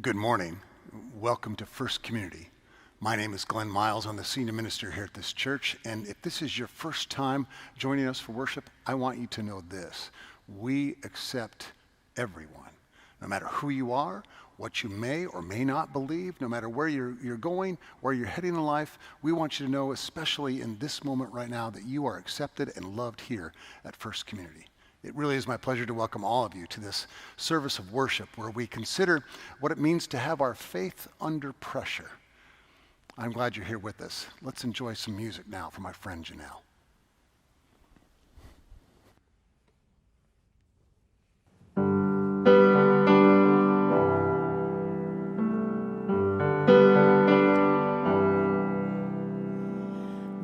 Good morning. Welcome to First Community. My name is Glen Miles. I'm the senior minister here at this church. And if this is your first time joining us for worship, I want you to know this. We accept everyone, no matter who you are, what you may or may not believe, no matter where you're going, where you're heading in life. We want you to know, especially in this moment right now, that you are accepted and loved here at First Community. It really is my pleasure to welcome all of you to this service of worship where we consider what it means to have our faith under pressure. I'm glad you're here with us. Let's enjoy some music now from my friend Janelle.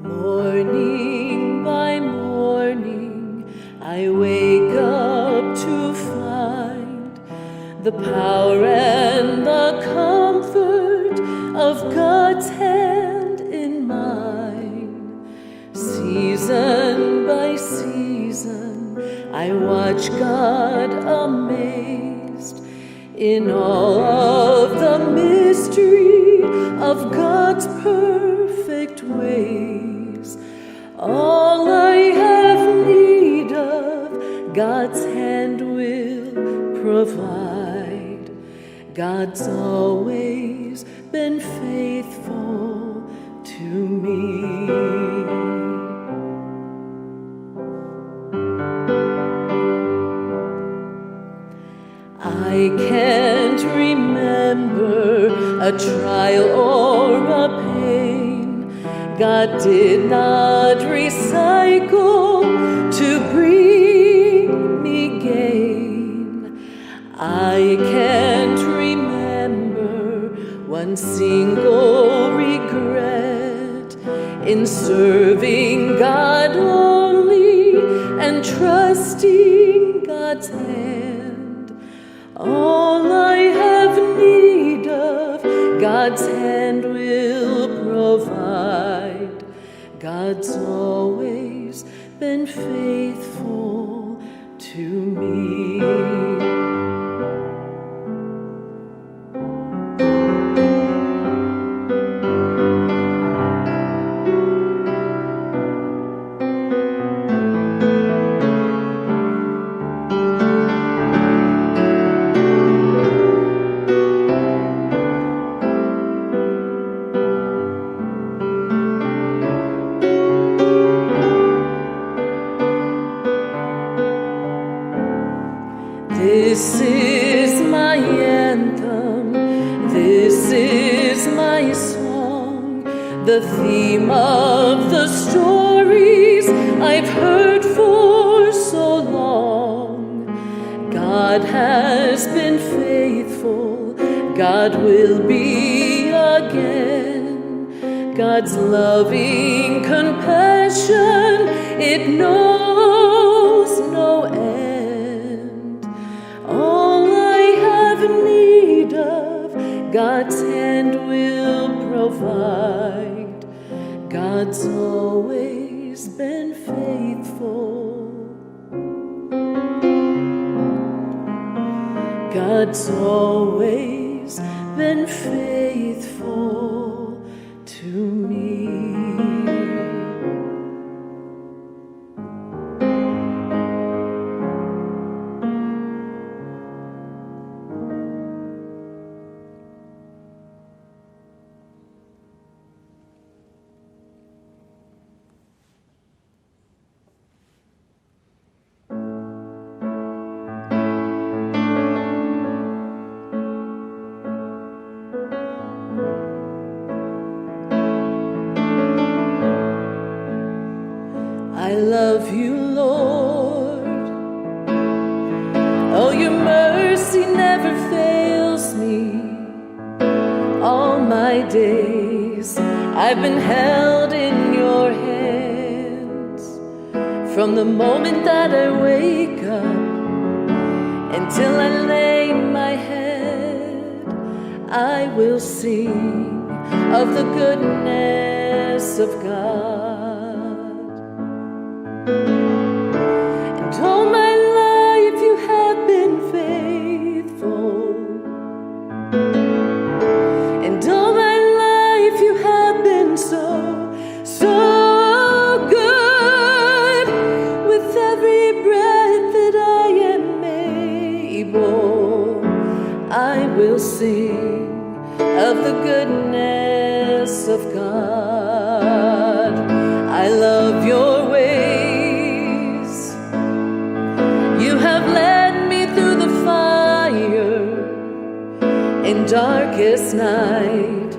Morning by morning, I wake up to find the power and the comfort of God's hand in mine. Season by season, I watch God amazed in all of the mystery of God's perfect ways. All I have need of, God's hand will provide. God's always been faithful to me. I can't remember a trial or a pain God did not recycle to bring me gain. I can't remember one single regret in serving God only and trusting God's hand. All I have need of, God's hand will provide. God's always been faithful to me. This is my anthem, this is my song, the theme of the stories I've heard for so long. God has been faithful, God will be again. God's loving compassion, it knows no end. God's hand will provide. God's always been faithful. God's always been faithful to me. I love you, Lord. Oh, your mercy never fails me. All my days I've been held in your hands. From the moment that I wake up until I lay my head, I will sing of the goodness of God. And all my life you have been faithful. will sing of the goodness of God. I love your ways. You have led me through the fire in darkest night.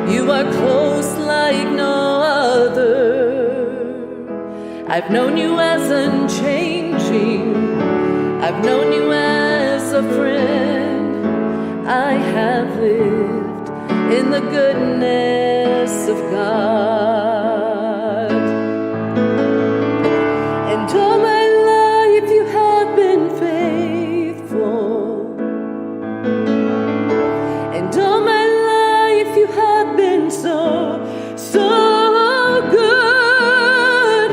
You are close like no other. I've known you as unchanging. I've known you as a friend. I have lived in the goodness of God. And all my life you have been faithful. And all my life you have been so good.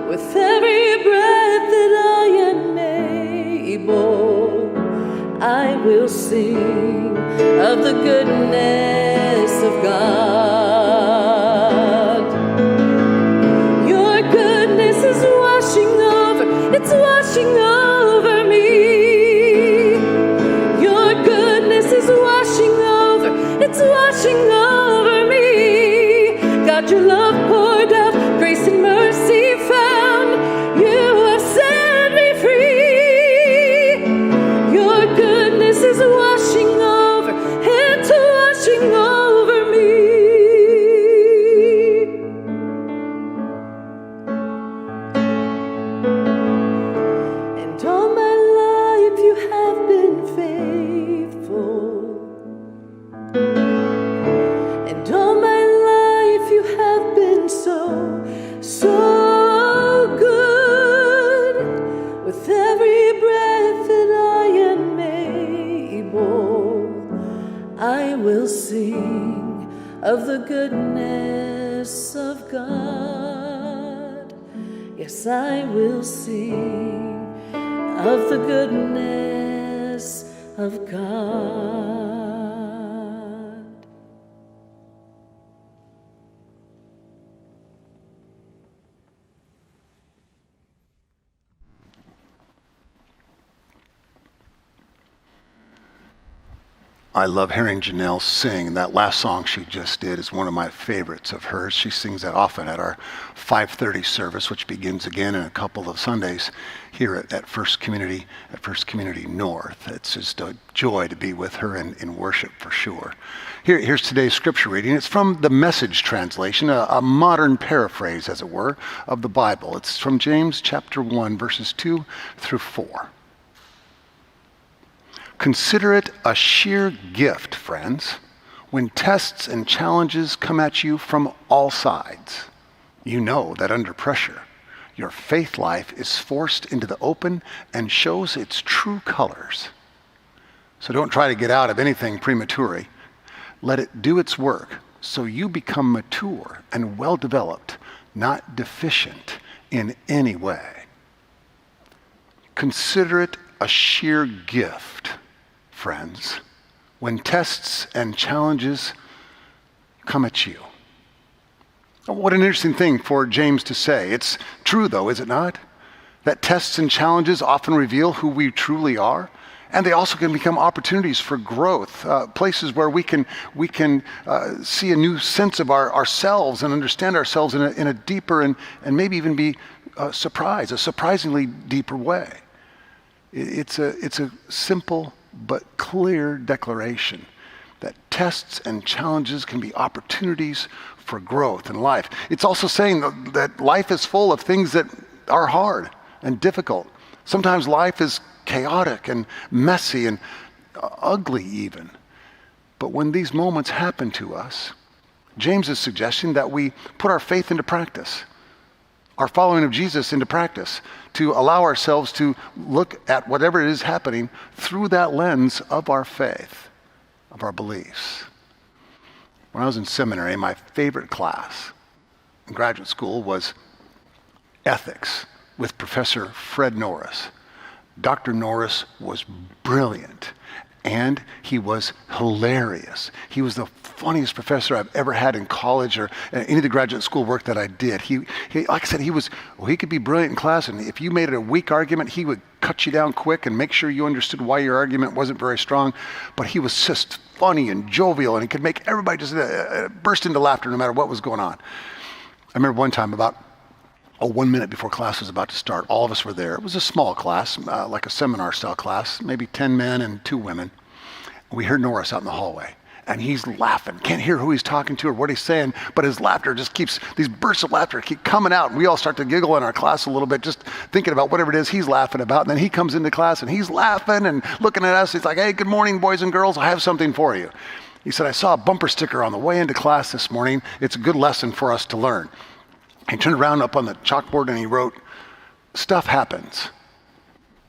With every breath that I am able, I will sing of the goodness of God. Your goodness is washing over, it's washing over me. Your goodness is washing over, it's washing over me. God, your love poured out, grace and mercy found. You have set me free. Your goodness is washing over, it's washing over me. And all my life you have been faithful. And all my life you have been so good. With every breath that I am able, I will sing of the goodness of God. Yes, I will sing of the goodness of God. I love hearing Janelle sing. That last song she just did is one of my favorites of hers. She sings that often at our 5:30 service, which begins again in a couple of Sundays here at First Community North. It's just a joy to be with her in worship for sure. Here's today's scripture reading. It's from the Message translation, a modern paraphrase, as it were, of the Bible. It's from James chapter 1, verses 2 through 4. Consider it a sheer gift, friends, when tests and challenges come at you from all sides. You know that under pressure, your faith life is forced into the open and shows its true colors. So don't try to get out of anything prematurely. Let it do its work so you become mature and well-developed, not deficient in any way. Consider it a sheer gift, friends, when tests and challenges come at you. What an interesting thing for James to say. It's true, though, is it not? That tests and challenges often reveal who we truly are, and they also can become opportunities for growth, places where we can see a new sense of ourselves and understand ourselves in a deeper and maybe even be surprised, a surprisingly deeper way. It's a simple but clear declaration that tests and challenges can be opportunities for growth in life. It's also saying that life is full of things that are hard and difficult. Sometimes life is chaotic and messy and ugly even. But when these moments happen to us, James is suggesting that we put our faith into practice, our following of Jesus into practice, to allow ourselves to look at whatever it is happening through that lens of our faith, of our beliefs. When I was in seminary, my favorite class in graduate school was ethics with Professor Fred Norris. Dr. Norris was brilliant and he was hilarious. He was the funniest professor I've ever had in college or any of the graduate school work that I did. He like I said, he could be brilliant in class, and if you made it a weak argument, he would cut you down quick and make sure you understood why your argument wasn't very strong. But he was just funny and jovial, and he could make everybody just burst into laughter no matter what was going on. I remember one time about 1 minute before class was about to start, all of us were there. It was a small class, like a seminar style class, maybe 10 men and 2 women. We heard Norris out in the hallway, and he's laughing. Can't hear who he's talking to or what he's saying, but his laughter just keeps, these bursts of laughter keep coming out. And we all start to giggle in our class a little bit, just thinking about whatever it is he's laughing about. And then he comes into class and he's laughing and looking at us. He's like, "Hey, good morning, boys and girls. I have something for you." He said, "I saw a bumper sticker on the way into class this morning. It's a good lesson for us to learn." He turned around up on the chalkboard and he wrote, "Stuff happens."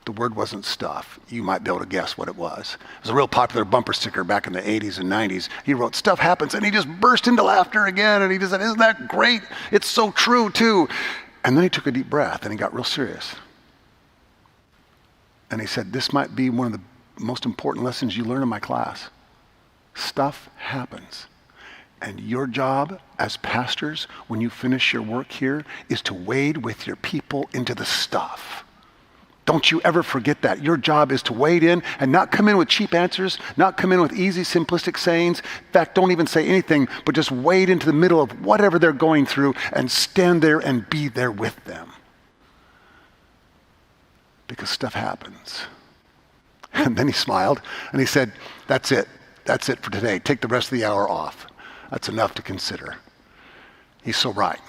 The word wasn't stuff. You might be able to guess what it was. It was a real popular bumper sticker back in the 80s and 90s. He wrote, "Stuff happens," and he just burst into laughter again. And he just said, "Isn't that great? It's so true too." And then he took a deep breath and he got real serious. And he said, "This might be one of the most important lessons you learn in my class. Stuff happens. And your job as pastors, when you finish your work here, is to wade with your people into the stuff. Don't you ever forget that. Your job is to wade in and not come in with cheap answers, not come in with easy, simplistic sayings. In fact, don't even say anything, but just wade into the middle of whatever they're going through and stand there and be there with them. Because stuff happens." And then he smiled and he said, "That's it. That's it for today. Take the rest of the hour off. That's enough to consider." He's so right.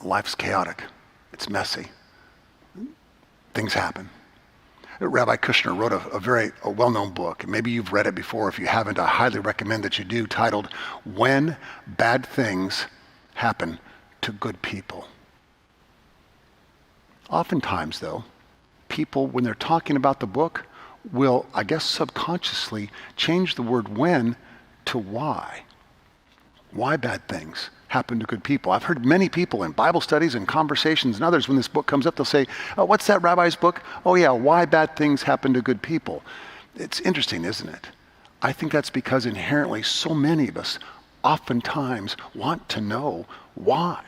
Life's chaotic. It's messy. Things happen. Rabbi Kushner wrote a very well-known book. Maybe you've read it before. If you haven't, I highly recommend that you do, titled "When Bad Things Happen to Good People." Oftentimes, though, people, when they're talking about the book, will, I guess subconsciously, change the word "when" to "why." Why bad things happen to good people. I've heard many people in Bible studies and conversations and others, when this book comes up, they'll say, "Oh, what's that rabbi's book? Oh yeah, Why Bad Things Happen to Good People." It's interesting, isn't it? I think that's because inherently so many of us oftentimes want to know why.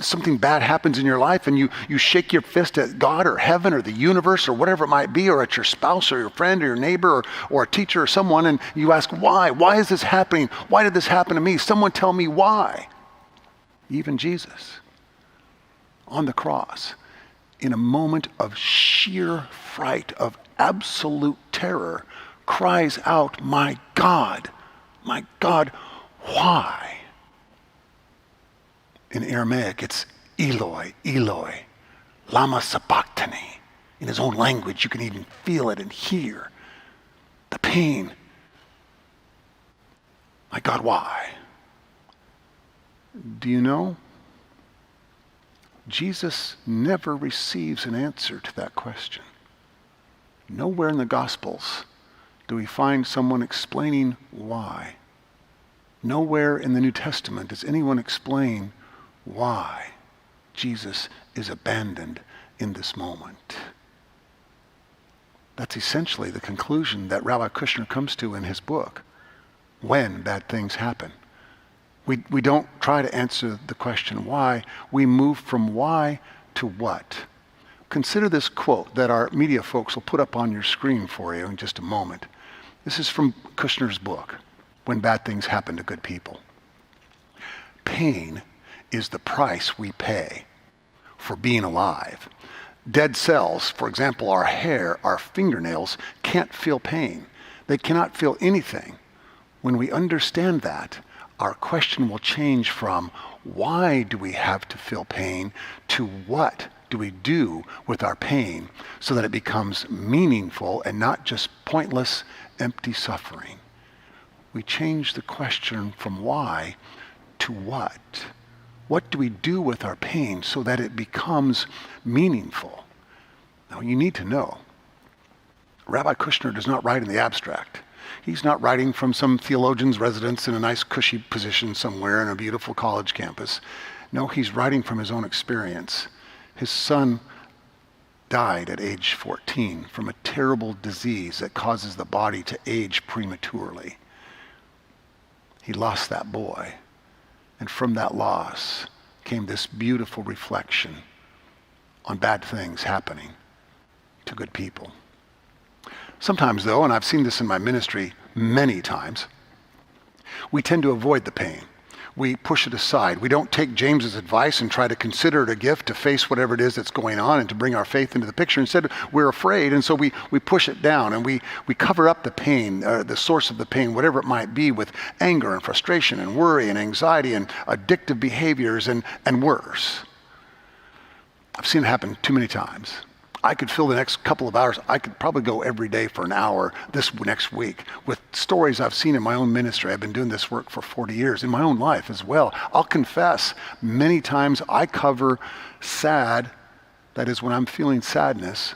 Something bad happens in your life and you shake your fist at God or heaven or the universe or whatever it might be, or at your spouse or your friend or your neighbor or a teacher or someone, and you ask, why? Why is this happening? Why did this happen to me? Someone tell me why. Even Jesus on the cross, in a moment of sheer fright, of absolute terror, cries out, my God, why?" In Aramaic, it's "Eloi, Eloi, lama sabachthani." In his own language, you can even feel it and hear the pain. My God, why? Do you know? Jesus never receives an answer to that question. Nowhere in the Gospels do we find someone explaining why. Nowhere in the New Testament does anyone explain why Jesus is abandoned in this moment. That's essentially the conclusion that Rabbi Kushner comes to in his book, When Bad Things Happen. We don't try to answer the question why. We move from why to what. Consider this quote that our media folks will put up on your screen for you in just a moment. This is from Kushner's book, When Bad Things Happen to Good People. "Pain is the price we pay for being alive. Dead cells, for example, our hair, our fingernails, can't feel pain. They cannot feel anything. When we understand that, our question will change from why do we have to feel pain to what do we do with our pain so that it becomes meaningful and not just pointless, empty suffering. We change the question from why to what. What do we do with our pain so that it becomes meaningful? Now, you need to know, Rabbi Kushner does not write in the abstract. He's not writing from some theologian's residence in a nice cushy position somewhere in a beautiful college campus. No, he's writing from his own experience. His son died at age 14 from a terrible disease that causes the body to age prematurely. He lost that boy. And from that loss came this beautiful reflection on bad things happening to good people. Sometimes though, and I've seen this in my ministry many times, we tend to avoid the pain. We push it aside. We don't take James's advice and try to consider it a gift to face whatever it is that's going on and to bring our faith into the picture. Instead, we're afraid, and so we push it down, and we cover up the pain, the source of the pain, whatever it might be, with anger and frustration and worry and anxiety and addictive behaviors and worse. I've seen it happen too many times. I could fill the next couple of hours. I could probably go every day for an hour this next week with stories I've seen in my own ministry. I've been doing this work for 40 years, in my own life as well. I'll confess, many times I cover sad, that is when I'm feeling sadness,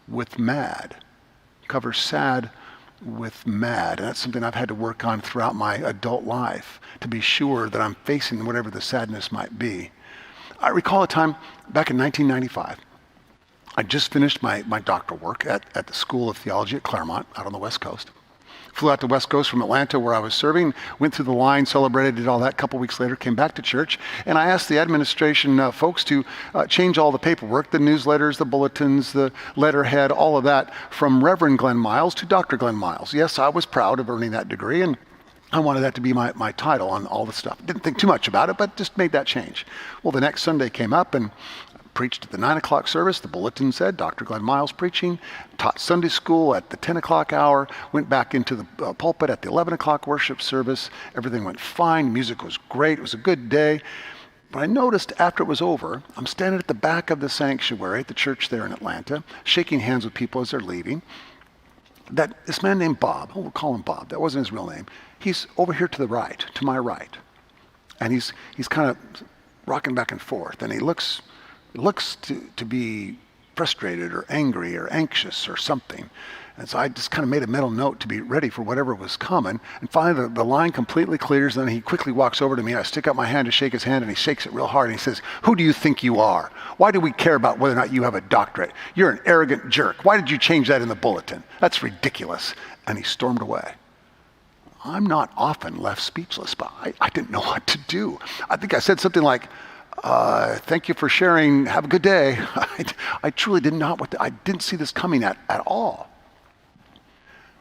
with mad. Cover sad with mad. And that's something I've had to work on throughout my adult life to be sure that I'm facing whatever the sadness might be. I recall a time back in 1995. I just finished my doctoral work at the School of Theology at Claremont out on the West Coast. Flew out to the West Coast from Atlanta where I was serving, went through the line, celebrated, did all that. A couple weeks later, came back to church, and I asked the administration folks to change all the paperwork, the newsletters, the bulletins, the letterhead, all of that, from Reverend Glen Miles to Dr. Glen Miles. Yes, I was proud of earning that degree, and I wanted that to be my title on all the stuff. Didn't think too much about it, but just made that change. Well, the next Sunday came up, and preached at the 9 o'clock service. The bulletin said Dr. Glen Miles preaching, taught Sunday school at the 10 o'clock hour, went back into the pulpit at the 11 o'clock worship service. Everything went fine. Music was great. It was a good day. But I noticed after it was over, I'm standing at the back of the sanctuary at the church there in Atlanta, shaking hands with people as they're leaving, that this man named Bob, we'll call him Bob, that wasn't his real name, he's over here to the right, to my right. And he's kind of rocking back and forth, and he looks to be frustrated or angry or anxious or something. And so I just kind of made a mental note to be ready for whatever was coming. And finally the line completely clears, and then he quickly walks over to me. I stick out my hand to shake his hand, and he shakes it real hard, and he says, "Who do you think you are? Why do we care about whether or not you have a doctorate? You're an arrogant jerk. Why did you change that in the bulletin? That's ridiculous." And he stormed away. I'm not often left speechless, but I didn't know what to do. I think I said something like, "Thank you for sharing. Have a good day." I truly did not I didn't see this coming at all.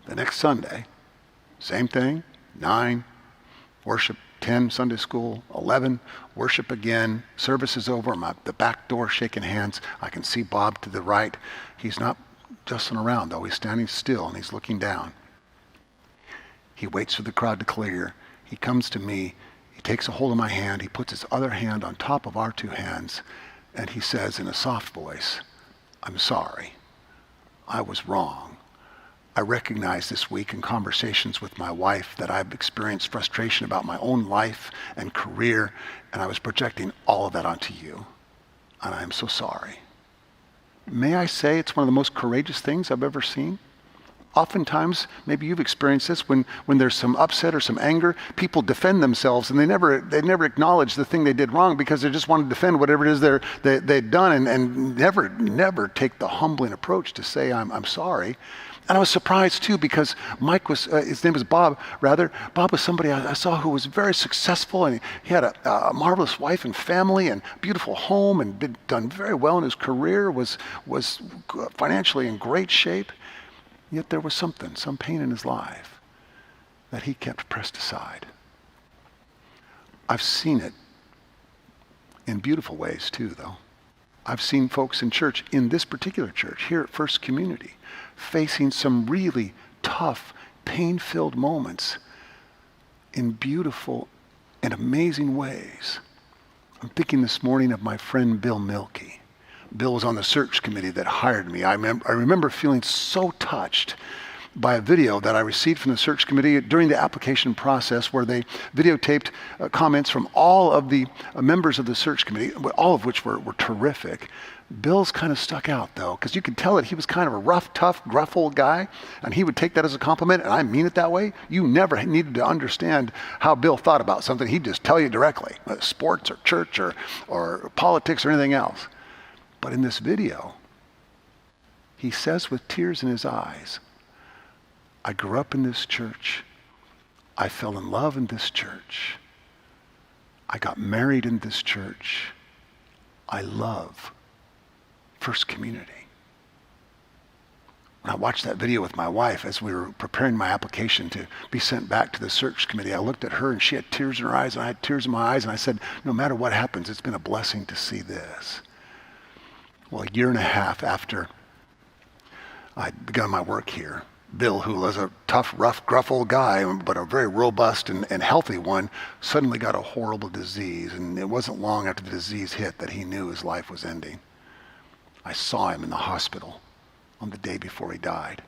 The next Sunday, same thing, 9, worship, 10, Sunday school, 11, worship again, service is over, I'm at the back door shaking hands. I can see Bob to the right. He's not jostling around though, he's standing still and he's looking down. He waits for the crowd to clear. He comes to me. He takes a hold of my hand, he puts his other hand on top of our two hands, and he says in a soft voice, "I'm sorry. I was wrong. I recognize this week in conversations with my wife that I've experienced frustration about my own life and career, and I was projecting all of that onto you, and I am so sorry." May I say it's one of the most courageous things I've ever seen? Oftentimes, maybe you've experienced this, when there's some upset or some anger, people defend themselves and they never acknowledge the thing they did wrong because they just want to defend whatever it is they've done and never take the humbling approach to say, I'm sorry. And I was surprised too because Mike was, his name was Bob rather. Bob was somebody I saw who was very successful, and he had a marvelous wife and family and beautiful home and done very well in his career, was financially in great shape. Yet there was some pain in his life that he kept pressed aside. I've seen it in beautiful ways too, though. I've seen folks in church, in this particular church, here at First Community, facing some really tough, pain-filled moments in beautiful and amazing ways. I'm thinking this morning of my friend Bill Milkey. Bill was on the search committee that hired me. I remember feeling so touched by a video that I received from the search committee during the application process, where they videotaped comments from all of the members of the search committee, all of which were terrific. Bill's kind of stuck out though, because you could tell that he was kind of a rough, tough, gruff old guy, and he would take that as a compliment, and I mean it that way. You never needed to understand how Bill thought about something. He'd just tell you directly, sports or church or politics or anything else. But in this video, he says with tears in his eyes, I grew up in this church. I fell in love in this church. I got married in this church. I love First Community. When I watched that video with my wife as we were preparing my application to be sent back to the search committee, I looked at her and she had tears in her eyes and I had tears in my eyes, and I said, no matter what happens, it's been a blessing to see this. Well, a year and a half after I'd begun my work here, Bill, who was a tough, rough, gruff old guy, but a very robust and healthy one, suddenly got a horrible disease. And it wasn't long after the disease hit that he knew his life was ending. I saw him in the hospital on the day before he died.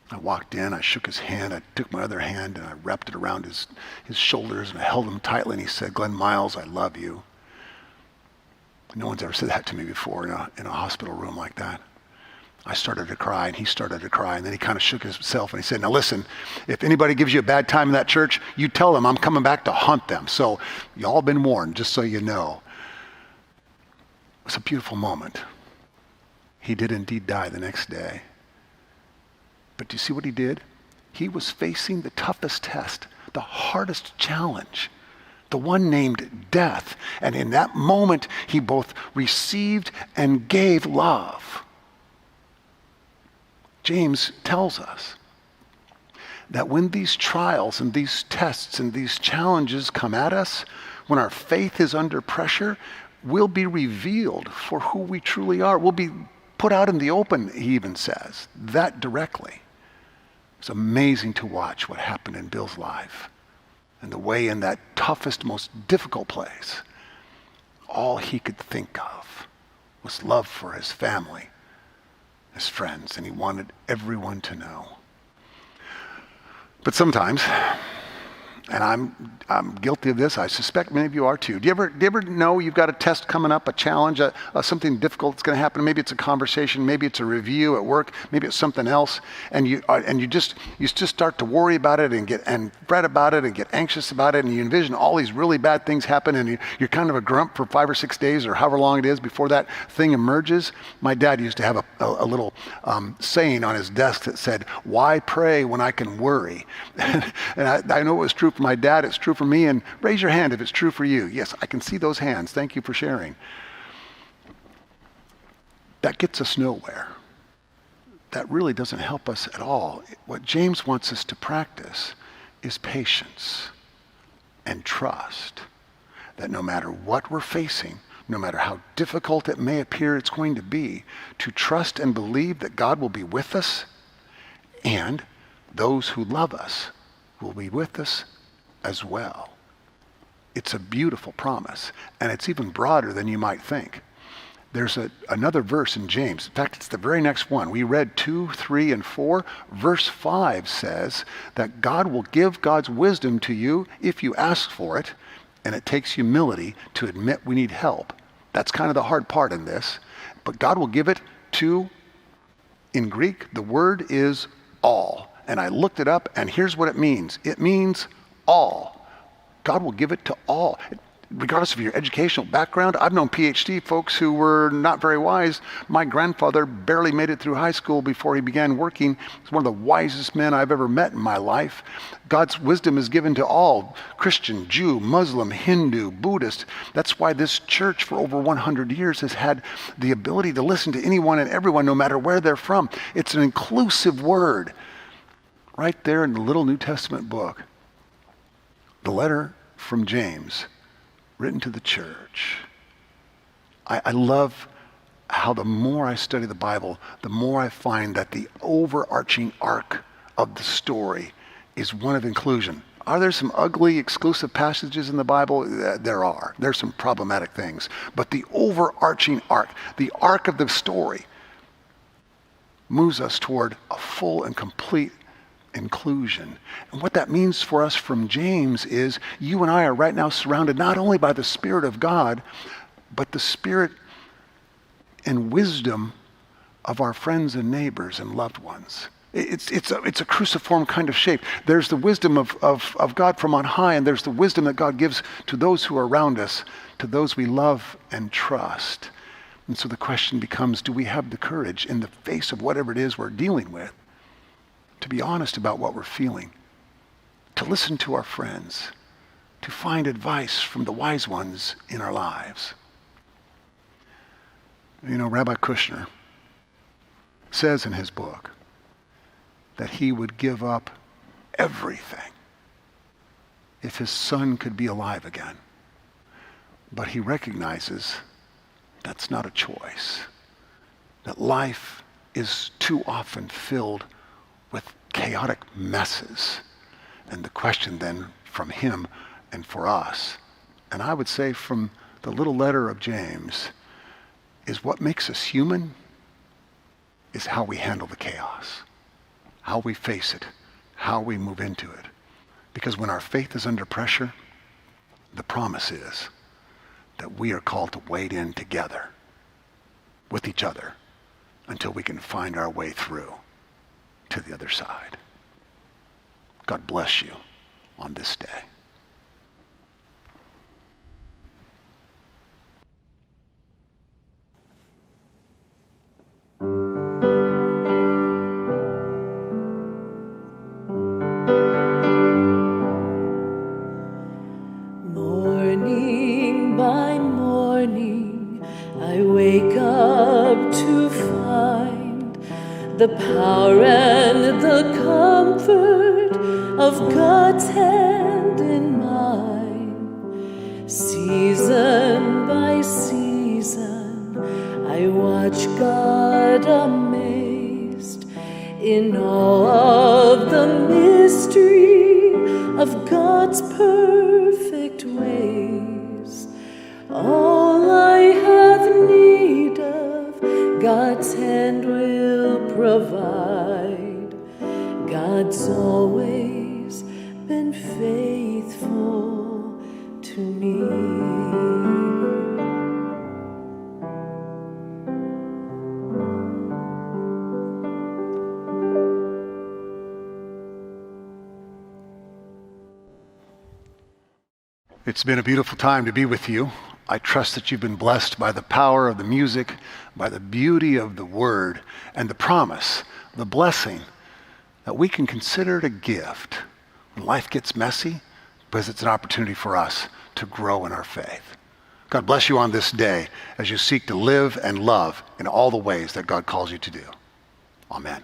I walked in, I shook his hand, I took my other hand and I wrapped it around his shoulders and I held him tightly, and he said, Glen Miles, I love you. No one's ever said that to me before in a hospital room like that. I started to cry and he started to cry, and then he kind of shook himself and he said, now listen, if anybody gives you a bad time in that church, you tell them I'm coming back to haunt them. So y'all been warned, just so you know. It was a beautiful moment. He did indeed die the next day. But do you see what he did? He was facing the toughest test, the hardest challenge, the one named death. And in that moment, he both received and gave love. James tells us that when these trials and these tests and these challenges come at us, when our faith is under pressure, we'll be revealed for who we truly are. We'll be put out in the open, he even says, that directly. It's amazing to watch what happened in Bill's life and the way in that toughest, most difficult place, all he could think of was love for his family, his friends, and he wanted everyone to know. But sometimes, and I'm guilty of this, I suspect many of you are too. Do you ever know you've got a test coming up, a challenge, something difficult that's going to happen? Maybe it's a conversation, maybe it's a review at work, maybe it's something else, and you just start to worry about it and fret about it and get anxious about it, and you envision all these really bad things happen, and you're kind of a grump for 5 or 6 days or however long it is before that thing emerges. My dad used to have a little saying on his desk that said, "Why pray when I can worry?" And I know it was true for my dad, it's true for me, and raise your hand if it's true for you. Yes, I can see those hands. Thank you for sharing. That gets us nowhere. That really doesn't help us at all. What James wants us to practice is patience and trust, that no matter what we're facing, no matter how difficult it may appear it's going to be, to trust and believe that God will be with us, and those who love us will be with us as well. It's a beautiful promise, and it's even broader than you might think. There's another verse in James. In fact, it's the very next one. We read 2, 3, and 4. Verse 5 says that God will give God's wisdom to you if you ask for it, and it takes humility to admit we need help. That's kind of the hard part in this. But God will give it to, in Greek, the word is all. And I looked it up, and here's what it means. It means all. God will give it to all. Regardless of your educational background, I've known PhD folks who were not very wise. My grandfather barely made it through high school before he began working. He's one of the wisest men I've ever met in my life. God's wisdom is given to all, Christian, Jew, Muslim, Hindu, Buddhist. That's why this church for over 100 years has had the ability to listen to anyone and everyone, no matter where they're from. It's an inclusive word. Right there in the little New Testament book, the letter from James, written to the church. I love how the more I study the Bible, the more I find that the overarching arc of the story is one of inclusion. Are there some ugly, exclusive passages in the Bible? There are. There's some problematic things. But the overarching arc, the arc of the story, moves us toward a full and complete inclusion. And what that means for us from James is you and I are right now surrounded not only by the Spirit of God, but the Spirit and wisdom of our friends and neighbors and loved ones. It's a cruciform kind of shape. There's the wisdom of God from on high, and there's the wisdom that God gives to those who are around us, to those we love and trust. And so the question becomes, do we have the courage in the face of whatever it is we're dealing with to be honest about what we're feeling, to listen to our friends, to find advice from the wise ones in our lives? You know, Rabbi Kushner says in his book that he would give up everything if his son could be alive again. But he recognizes that's not a choice, that life is too often filled with chaotic messes. And the question then from him and for us, and I would say from the little letter of James, is what makes us human is how we handle the chaos, how we face it, how we move into it. Because when our faith is under pressure, the promise is that we are called to wade in together with each other until we can find our way through to the other side. God bless you on this day. Morning by morning, I wake up to find the power and the comfort of God's hand in mine. Season by season, I watch God amazed in all of the mystery of God's perfect ways. All I have need of, God's hand will provide. God's always been faithful to me. It's been a beautiful time to be with you. I trust that you've been blessed by the power of the music, by the beauty of the word, and the promise, the blessing, that we can consider it a gift when life gets messy, because it's an opportunity for us to grow in our faith. God bless you on this day as you seek to live and love in all the ways that God calls you to do. Amen.